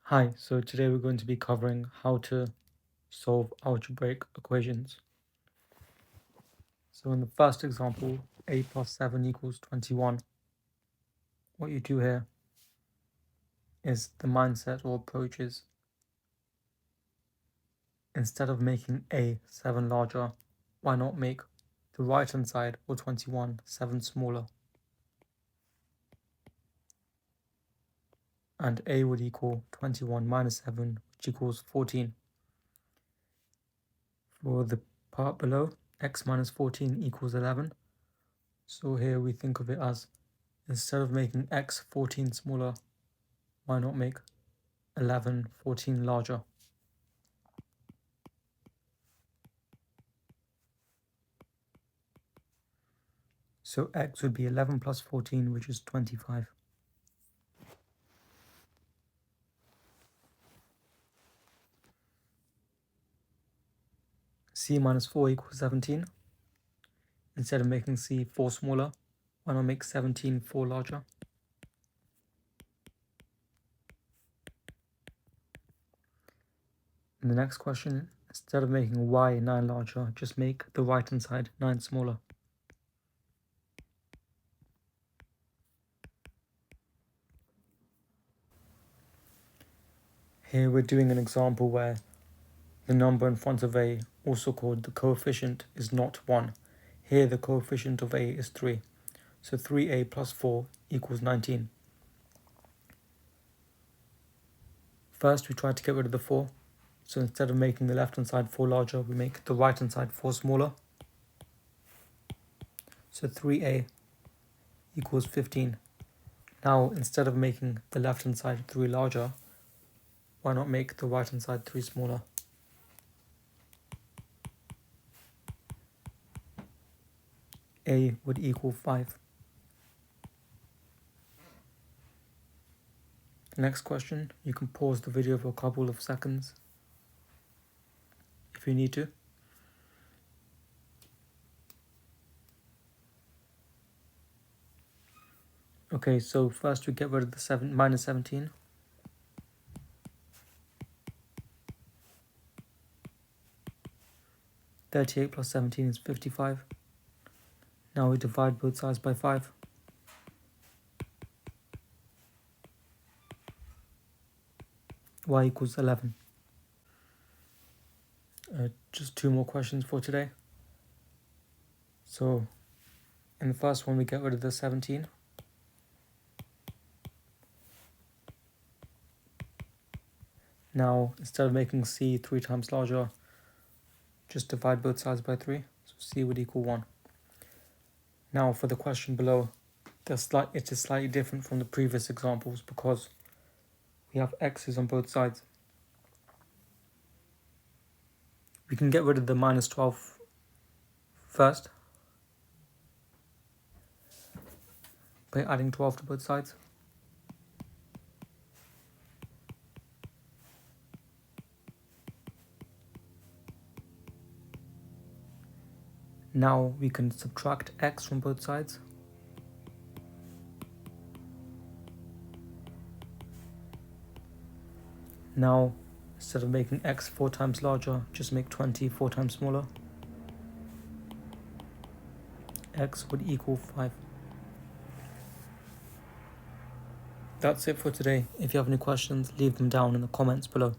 Hi, so today we're going to be covering how to solve algebraic equations. So in the first example, a plus 7 equals 21. What you do here is the mindset or approach is, instead of making a 7 larger, why not make the right hand side, or 21, 7 smaller? And a would equal 21 minus 7, which equals 14. For the part below, x minus 14 equals 11. So here we think of it as, instead of making x 14 smaller, why not make 11 14 larger? So x would be 11 plus 14, which is 25. C minus 4 equals 17. Instead of making c 4 smaller, why not make 17 4 larger? In the next question, instead of making y 9 larger, just make the right hand side 9 smaller. Here we're doing an example where the number in front of a, also called the coefficient, is not 1. Here the coefficient of a is 3. So 3a plus 4 equals 19. First we try to get rid of the 4. So instead of making the left hand side 4 larger, we make the right hand side 4 smaller. So 3a equals 15. Now instead of making the left hand side 3 larger, why not make the right hand side 3 smaller? A would equal 5. Next question, you can pause the video for a couple of seconds if you need to. Okay, so first we get rid of the minus 17. (38 plus 17 is 55. Now we divide both sides by 5. Y equals 11. Just 2 more questions for today. So in the first one we get rid of the 17. Now instead of making c 3 times larger, just divide both sides by 3. So c would equal 1. Now for the question below, it is slightly different from the previous examples because we have x's on both sides. We can get rid of the minus 12 first by adding 12 to both sides. Now we can subtract x from both sides. Now, instead of making x 4 times larger, just make 20 4 times smaller. X would equal 5. That's it for today. If you have any questions, leave them down in the comments below.